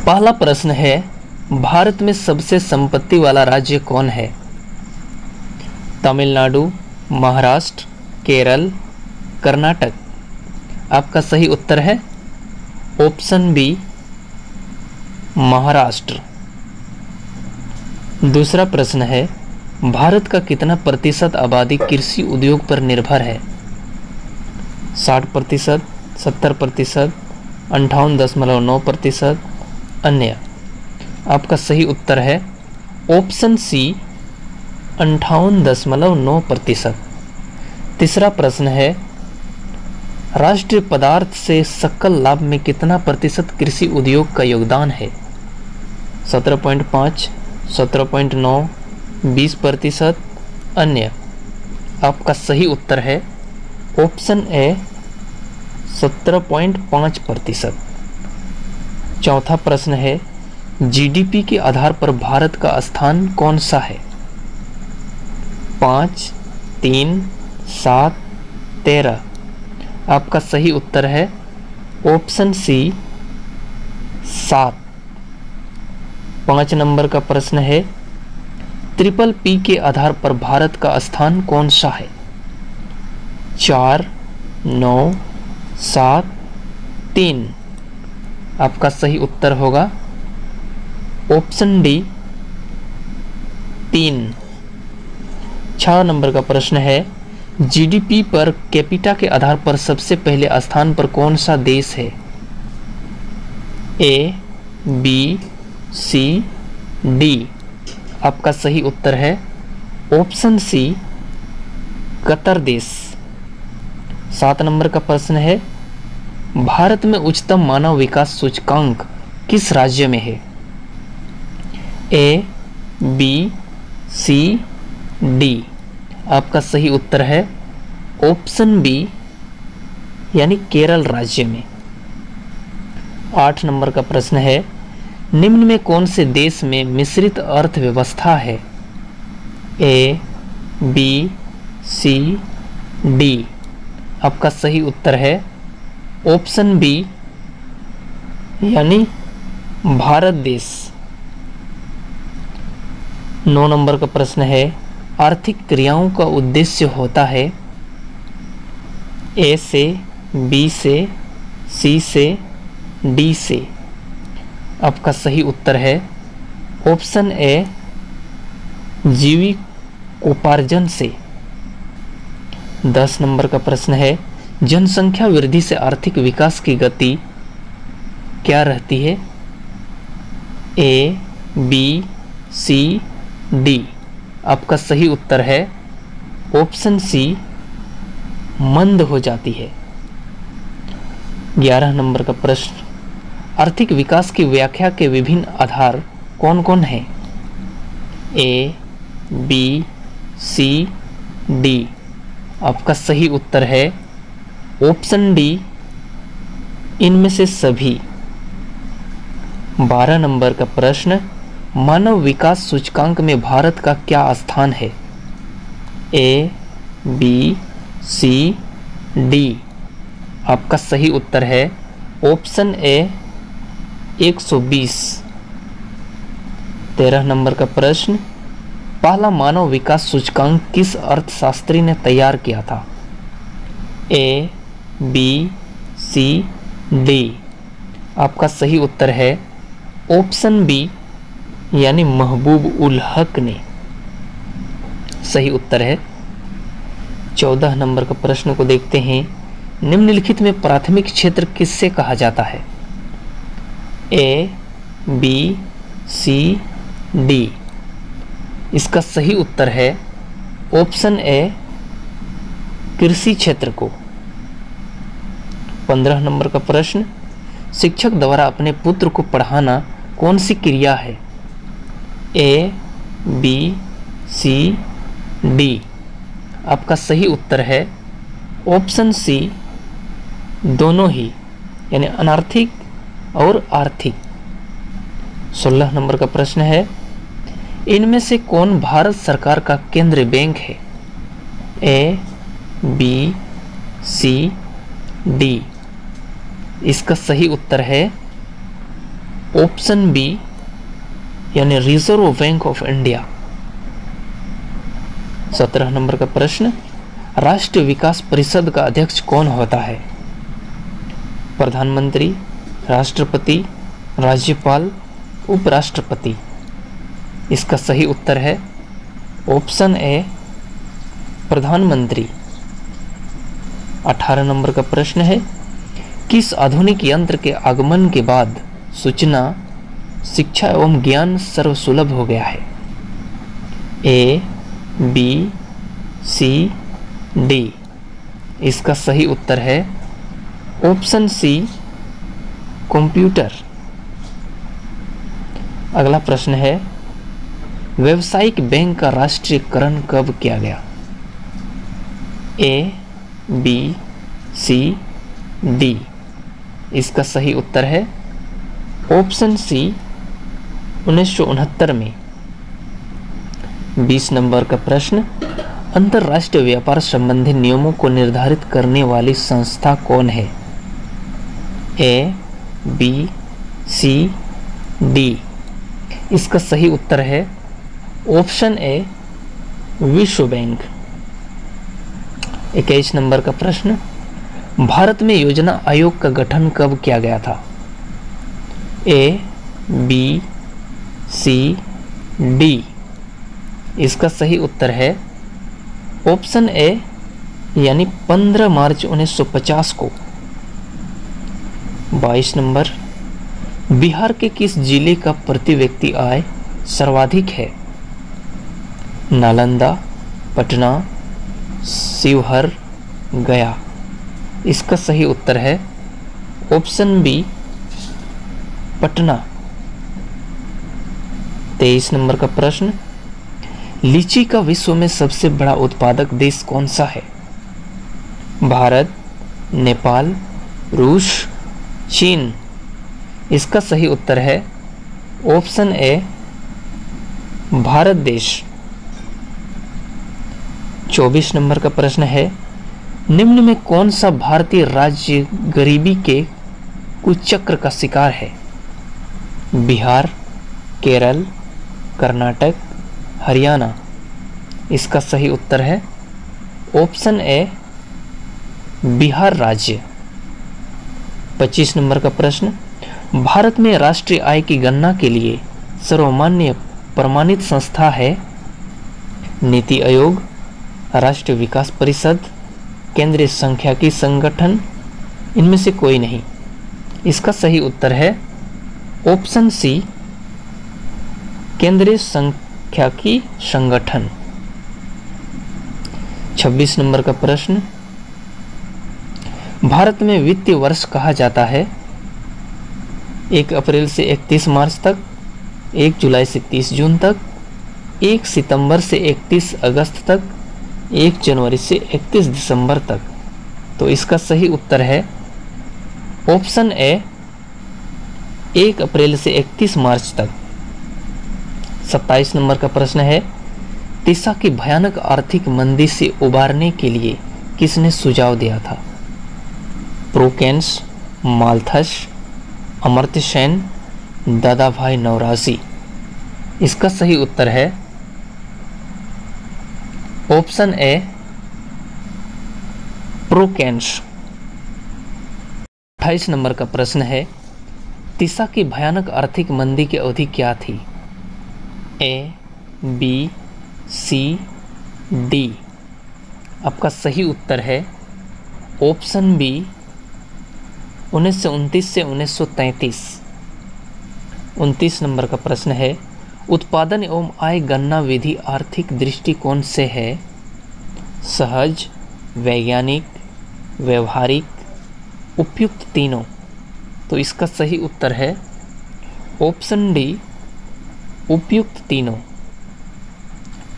पहला प्रश्न है, भारत में सबसे संपत्ति वाला राज्य कौन है? तमिलनाडु, महाराष्ट्र, केरल, कर्नाटक। आपका सही उत्तर है ऑप्शन बी, महाराष्ट्र। दूसरा प्रश्न है, भारत का कितना प्रतिशत आबादी कृषि उद्योग पर निर्भर है? 60%, 70%, 58.9%, अन्य। आपका सही उत्तर है ऑप्शन सी, 58.9%। तीसरा प्रश्न है, राष्ट्रीय पदार्थ से सकल लाभ में कितना प्रतिशत कृषि उद्योग का योगदान है? 17.5, 17.9, 20%, अन्य। आपका सही उत्तर है ऑप्शन ए, 17.5%। चौथा प्रश्न है, जीडीपी के आधार पर भारत का स्थान कौन सा है? 5, 3, 7, 13। आपका सही उत्तर है ऑप्शन सी, 7। 5 नंबर का प्रश्न है, ट्रिपल पी के आधार पर भारत का स्थान कौन सा है? 4, 9, 7, 3। आपका सही उत्तर होगा ऑप्शन डी, 3। 6 नंबर का प्रश्न है, जीडीपी पर कैपिटा के आधार पर सबसे पहले स्थान पर कौन सा देश है? ए, बी, सी, डी। आपका सही उत्तर है ऑप्शन सी, कतर देश। 7 नंबर का प्रश्न है, भारत में उच्चतम मानव विकास सूचकांक किस राज्य में है? ए, बी, सी, डी। आपका सही उत्तर है ऑप्शन बी, यानी केरल राज्य में। 8 नंबर का प्रश्न है, निम्न में कौन से देश में मिश्रित अर्थव्यवस्था है? ए, बी, सी, डी। आपका सही उत्तर है ऑप्शन बी, यानी भारत देश। 9 नंबर का प्रश्न है, आर्थिक क्रियाओं का उद्देश्य होता है? ए से, बी से, सी से, डी से। आपका सही उत्तर है ऑप्शन ए, जीविकोपार्जन से। 10 नंबर का प्रश्न है, जनसंख्या वृद्धि से आर्थिक विकास की गति क्या रहती है? ए, बी, सी, डी। आपका सही उत्तर है ऑप्शन सी, मंद हो जाती है। 11 नंबर का प्रश्न, आर्थिक विकास की व्याख्या के विभिन्न आधार कौन कौन हैं? ए, बी, सी, डी। आपका सही उत्तर है ऑप्शन डी, इनमें से सभी। 12 नंबर का प्रश्न, मानव विकास सूचकांक में भारत का क्या स्थान है? ए, बी, सी, डी। आपका सही उत्तर है ऑप्शन ए, 120। 13 नंबर का प्रश्न, पहला मानव विकास सूचकांक किस अर्थशास्त्री ने तैयार किया था? ए, बी, सी, डी। आपका सही उत्तर है ऑप्शन बी, यानी महबूब उल हक ने। सही उत्तर है। 14 नंबर का प्रश्न को देखते हैं, निम्नलिखित में प्राथमिक क्षेत्र किससे कहा जाता है? ए, बी, सी, डी। इसका सही उत्तर है ऑप्शन ए, कृषि क्षेत्र को। 15 नंबर का प्रश्न, शिक्षक द्वारा अपने पुत्र को पढ़ाना कौन सी क्रिया है? ए, बी, सी, डी। आपका सही उत्तर है ऑप्शन सी, दोनों ही, यानी अनार्थिक और आर्थिक। 16 नंबर का प्रश्न है, इनमें से कौन भारत सरकार का केंद्रीय बैंक है? ए, बी, सी, डी। इसका सही उत्तर है ऑप्शन बी यानी reserve bank of India. 17 number का प्रश्न, राष्ट्रीय विकास परिषद का अध्यक्ष कौन होता है? प्रधानमंत्री, राष्ट्रपति, राज्यपाल, उपराष्ट्रपति। इसका सही उत्तर है ऑप्शन ए प्रधानमंत्री। 18 नंबर का प्रश्न है, किस आधुनिक यंत्र के आगमन के बाद सूचना, शिक्षा एवं ज्ञान सर्वसुलभ हो गया है? ए, बी, सी, डी। इसका सही उत्तर है ऑप्शन सी कंप्यूटर। अगला प्रश्न है, व्यावसायिक बैंक का राष्ट्रीयकरण कब किया गया? ए, बी, सी, डी। इसका सही उत्तर है ऑप्शन सी 1969 में। 20 नंबर का प्रश्न, अंतरराष्ट्रीय व्यापार संबंधी नियमों को निर्धारित करने वाली संस्था कौन है? ए, बी, सी, डी। इसका सही उत्तर है ऑप्शन ए विश्व बैंक। 21 नंबर का प्रश्न, भारत में योजना आयोग का गठन कब किया गया था? ए, बी, सी, डी। इसका सही उत्तर है ऑप्शन ए यानी 15 मार्च 1950 को। 22 नंबर, बिहार के किस जिले का प्रति व्यक्ति आय सर्वाधिक है? नालंदा, पटना, शिवहर, गया। इसका सही उत्तर है ऑप्शन बी पटना। 23 नंबर का प्रश्न, लीची का विश्व में सबसे बड़ा उत्पादक देश कौन सा है? भारत, नेपाल, रूस, चीन। इसका सही उत्तर है ऑप्शन ए भारत देश। 24 नंबर का प्रश्न है, निम्न में कौन सा भारतीय राज्य गरीबी के कुचक्र का शिकार है? बिहार, केरल, कर्नाटक, हरियाणा। इसका सही उत्तर है ऑप्शन ए बिहार राज्य। 25 नंबर का प्रश्न, भारत में राष्ट्रीय आय की गणना के लिए सर्वमान्य प्रमाणित संस्था है? नीति आयोग, राष्ट्रीय विकास परिषद, केंद्रीय सांख्यिकी संगठन। इनमें से कोई नहीं। इसका सही उत्तर है ऑप्शन सी केंद्रीय सांख्यिकी संगठन। 26 नंबर का प्रश्न, भारत में वित्तीय वर्ष कहा जाता है 1 अप्रैल से 31 मार्च तक, 1 जुलाई से 30 जून तक, 1 सितंबर से 31 अगस्त तक, 1 जनवरी से 31 दिसंबर तक। तो इसका सही उत्तर है ऑप्शन ए 1 अप्रैल से 31 मार्च तक। 27 नंबर का प्रश्न है, तीसा की भयानक आर्थिक मंदी से उबारने के लिए किसने सुझाव दिया था? प्रोकेंस, माल्थस, अमर्त्य सेन, दादा भाई नौरोजी। इसका सही उत्तर है ऑप्शन ए प्रोकेंस। 28 नंबर का प्रश्न है, तीसा की भयानक आर्थिक मंदी की अवधि क्या थी? ए, बी, सी, डी। आपका सही उत्तर है ऑप्शन बी 1929 से 1933। 29 नंबर का प्रश्न है, उत्पादन एवं आय गणना विधि आर्थिक दृष्टिकोण से है? सहज, वैज्ञानिक, व्यवहारिक, उपयुक्त तीनों। तो इसका सही उत्तर है ऑप्शन डी उपयुक्त तीनों।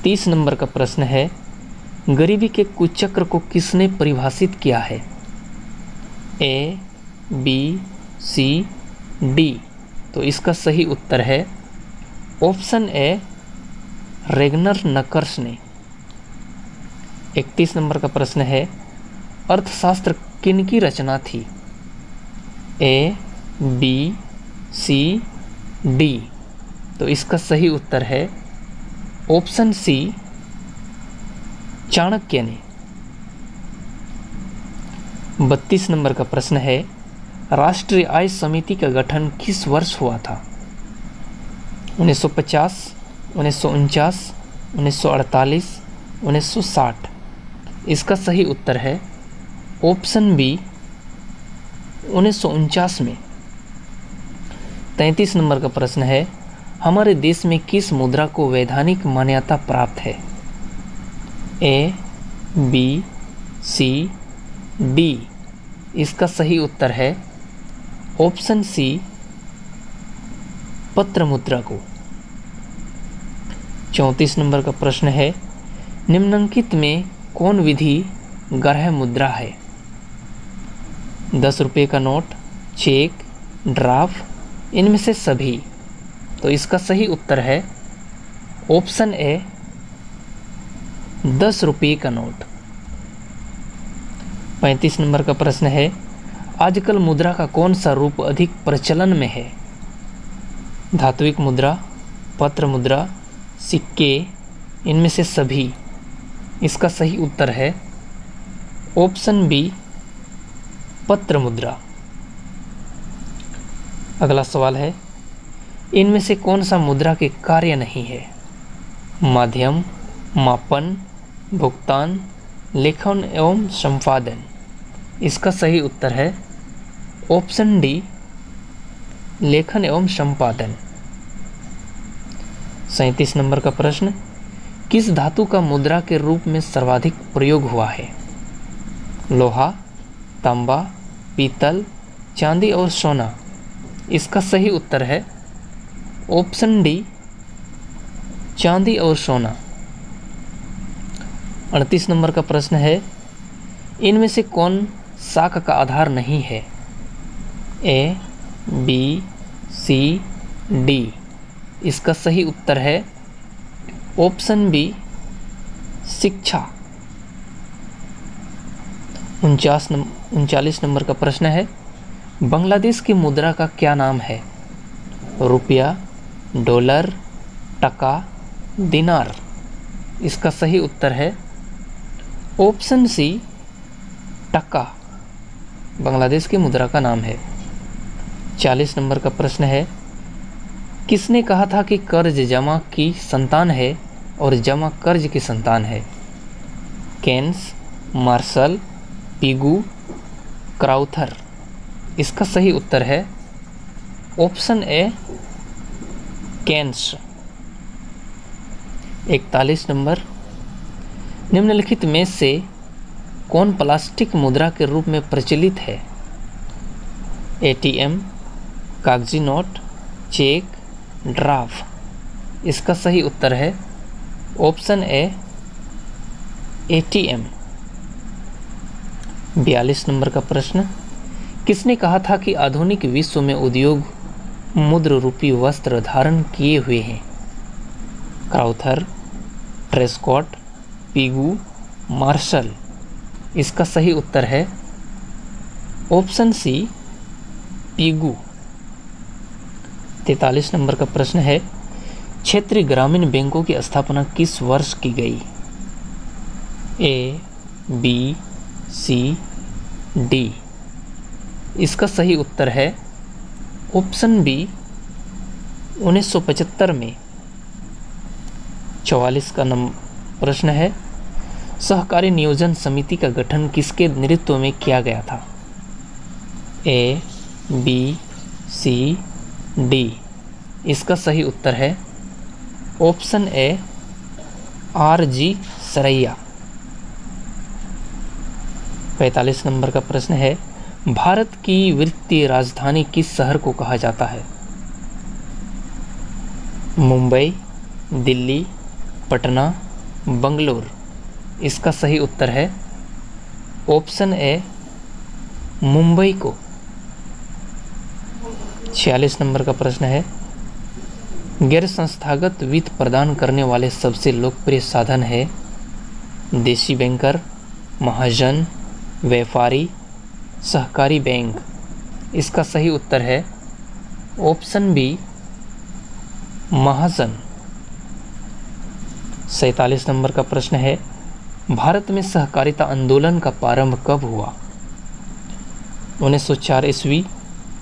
30 नंबर का प्रश्न है, गरीबी के कुचक्र को किसने परिभाषित किया है? ए, बी, सी, डी। तो इसका सही उत्तर है ऑप्शन ए रेगनर नकर्स ने। 31 नंबर का प्रश्न है, अर्थशास्त्र किनकी रचना थी? ए, बी, सी, डी। तो इसका सही उत्तर है ऑप्शन सी, चाणक्य ने। 32 नंबर का प्रश्न है, राष्ट्रीय आय समिति का गठन किस वर्ष हुआ था? 1950, 1949, 1948, 1960। इसका सही उत्तर है ऑप्शन बी, 1949 में। 33 नंबर का प्रश्न है, हमारे देश में किस मुद्रा को वैधानिक मान्यता प्राप्त है? ए, बी, सी, डी। इसका सही उत्तर है ऑप्शन सी, पत्र मुद्रा को। 34 नंबर का प्रश्न है, निम्नलिखित में कौन विधि ग्राह्य मुद्रा है? 10 रुपये का नोट, चेक, ड्राफ्ट, इनमें से सभी। तो इसका सही उत्तर है ऑप्शन ए, 10 रुपये का नोट। 35 नंबर का प्रश्न है, आजकल मुद्रा का कौन सा रूप अधिक प्रचलन में है? धात्विक मुद्रा, पत्र मुद्रा, सिक्के, इनमें से सभी। इसका सही उत्तर है ऑप्शन बी, पत्र मुद्रा। अगला सवाल है, इनमें से कौन सा मुद्रा के कार्य नहीं है? माध्यम, मापन, भुगतान, लेखन एवं संपादन। इसका सही उत्तर है ऑप्शन डी, लेखन एवं संपादन। 37 नंबर का प्रश्न, किस धातु का मुद्रा के रूप में सर्वाधिक प्रयोग हुआ है? लोहा, तांबा, पीतल, चांदी और सोना। इसका सही उत्तर है ऑप्शन डी, चांदी और सोना। 38 नंबर का प्रश्न है, इनमें से कौन शाख का आधार नहीं है? ए, बी, सी, डी। इसका सही उत्तर है ऑप्शन बी, शिक्षा। 39 नंबर का प्रश्न है, बांग्लादेश की मुद्रा का क्या नाम है? रुपया, डॉलर, टका, दिनार। इसका सही उत्तर है ऑप्शन सी, टका बांग्लादेश की मुद्रा का नाम है। 40 नंबर का प्रश्न है, किसने कहा था कि कर्ज जमा की संतान है और जमा कर्ज की संतान है? Keynes, Marshall, Pigou, Crowther. इसका सही उत्तर है ऑप्शन ए, केन्स। 41 नंबर, निम्नलिखित में से कौन प्लास्टिक मुद्रा के रूप में प्रचलित है? एटीएम, कागजी नोट, चेक, ड्राफ्ट। इसका सही उत्तर है ऑप्शन ए, एटीएम। 42 नंबर का प्रश्न, किसने कहा था कि आधुनिक विश्व में उद्योग मुद्र रूपी वस्त्र धारण किए हुए हैं? Crowther, Trescott, Pigou, Marshall. इसका सही उत्तर है ऑप्शन सी, पिगू। 43 नंबर का प्रश्न है, क्षेत्रीय ग्रामीण बैंकों की स्थापना किस वर्ष की गई? ए, बी, सी, डी। इसका सही उत्तर है ऑप्शन बी, 1975 में। 44 का प्रश्न है, सहकारी नियोजन समिति का गठन किसके नेतृत्व में किया गया था? ए, बी, सी, डी। इसका सही उत्तर है option A, R G Saraiya. 45 number का प्रश्न है, भारत की वित्तीय राजधानी किस शहर को कहा जाता है? मुंबई, दिल्ली, पटना, बंगलोर। इसका सही उत्तर है ऑप्शन ए, मुंबई को। 46 नंबर का प्रश्न है, गैर संस्थागत वित्त प्रदान करने वाले सबसे लोकप्रिय साधन है? देशी बैंकर, महाजन, व्यापारी, सहकारी बैंक। इसका सही उत्तर है ऑप्शन बी, महाजन। 47 नंबर का प्रश्न है, भारत में सहकारिता आंदोलन का प्रारंभ कब हुआ? 1904 ईस्वी,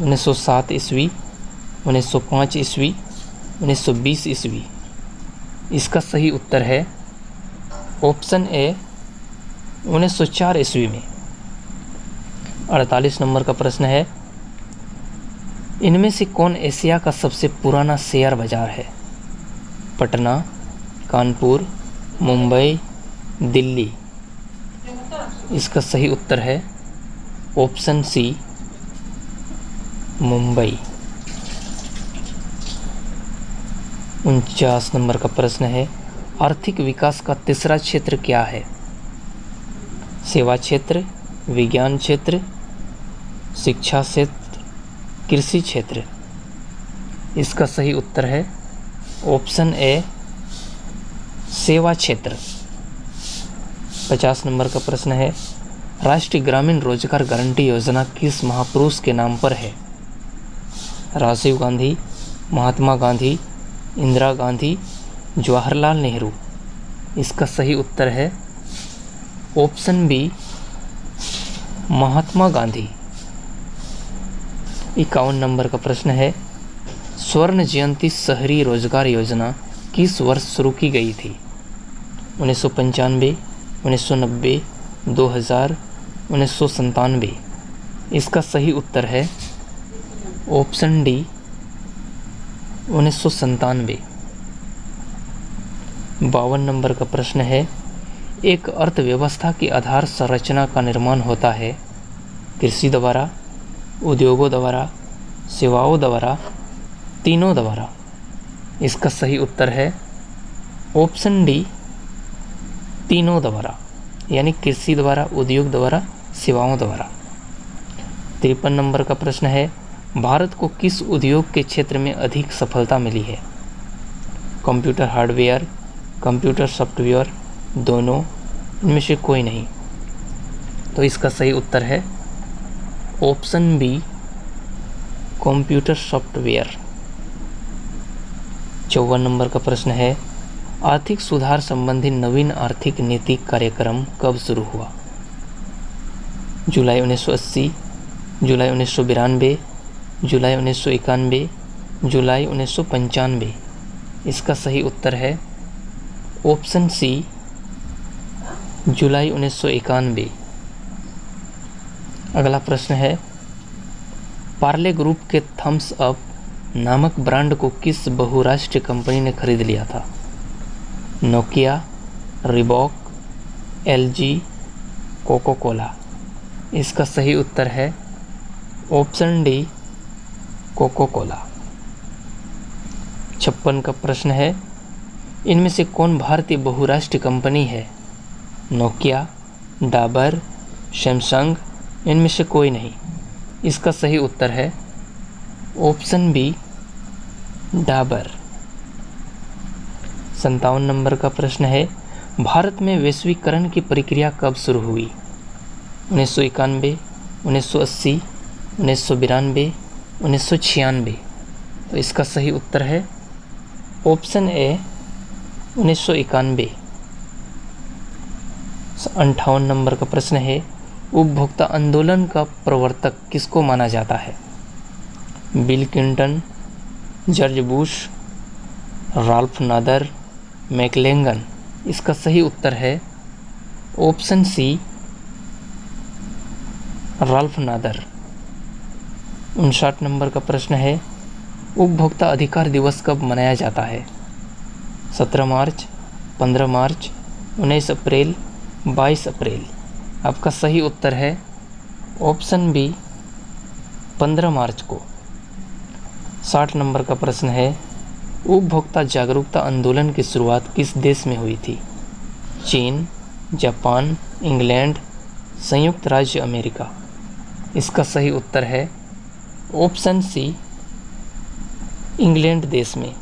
1907 ईस्वी, 1905 ईस्वी, 1920 ईस्वी। इसका सही उत्तर है ऑप्शन ए 1904 ईस्वी में। 48 नंबर का प्रश्न है, इनमें से कौन एशिया का सबसे पुराना शेयर बाजार है? पटना, कानपुर, मुंबई, दिल्ली। इसका सही उत्तर है ऑप्शन सी मुंबई। 49 नंबर का प्रश्न है, आर्थिक विकास का तीसरा क्षेत्र क्या है? सेवा क्षेत्र, विज्ञान क्षेत्र, शिक्षा क्षेत्र, कृषि क्षेत्र। इसका सही उत्तर है ऑप्शन ए सेवा क्षेत्र। 50 नंबर का प्रश्न है, राष्ट्रीय ग्रामीण रोजगार गारंटी योजना किस महापुरुष के नाम पर है? राजीव गांधी, महात्मा गांधी, इंदिरा गांधी, जवाहरलाल नेहरू। इसका सही उत्तर है option B Mahatma Gandhi. 51 number का प्रश्न है, स्वर्ण जयंती शहरी रोजगार योजना किस वर्ष शुरू की गई थी? 1995, 1990, 2000, 1997। इसका सही उत्तर है ऑप्शन डी 1997। 52 नंबर का प्रश्न है, एक अर्थव्यवस्था की आधार संरचना का निर्माण होता है कृषि द्वारा, उद्योगों द्वारा, सेवाओं द्वारा, तीनों द्वारा। इसका सही उत्तर है ऑप्शन डी तीनों द्वारा, यानी कृषि द्वारा, उद्योग द्वारा, सेवाओं द्वारा। 53 नंबर का प्रश्न है, भारत को किस उद्योग के क्षेत्र में अधिक सफलता मिली है? कंप्यूटर हार्डवेयर, कंप्यूटर सॉफ्टवेयर, दोनों, इनमें से कोई नहीं। तो इसका सही उत्तर है ऑप्शन बी कंप्यूटर सॉफ्टवेयर। 54 नंबर का प्रश्न है, आर्थिक सुधार संबंधी नवीन आर्थिक नीति कार्यक्रम कब शुरू हुआ? जुलाई 1980, जुलाई 1992, जुलाई 1991, जुलाई 1995। इसका सही उत्तर है ऑप्शन सी जुलाई 1991। अगला प्रश्न है, पार्ले ग्रुप के थम्स अप नामक ब्रांड को किस बहुराष्ट्रीय कंपनी ने खरीद लिया था? Nokia, Reebok, LG, Coca-Cola. इसका सही उत्तर है ऑप्शन डी कोको कोला। 56 का प्रश्न है, इनमें से कौन भारतीय बहुराष्ट्रीय कंपनी है? नोकिया, डाबर, सैमसंग, इनमें से कोई नहीं। इसका सही उत्तर है ऑप्शन बी डाबर। 57 नंबर का प्रश्न है, भारत में वैश्वीकरण की प्रक्रिया कब शुरू हुई? 1991, 1980, 1992, 1996। तो इसका सही उत्तर है ऑप्शन ए 1991। 58 नंबर का प्रश्न है, उपभोक्ता आंदोलन का प्रवर्तक किसको माना जाता है? Bill Clinton, George Bush, Ralph Nader, मैक्लेंगन। इसका सही उत्तर है option c Ralph Nader. 59 number का प्रश्न है, उपभोक्ता अधिकार दिवस कब मनाया जाता है? 17 मार्च, 15 मार्च, 19 अप्रैल, 22 अप्रैल। आपका सही उत्तर है ऑप्शन बी 15 मार्च को। 60 नंबर का प्रश्न है, उपभोक्ता जागरूकता आंदोलन की शुरुआत किस देश में हुई थी? चीन, जापान, इंग्लैंड, संयुक्त राज्य अमेरिका। इसका सही उत्तर है ऑप्शन सी इंग्लैंड देश में।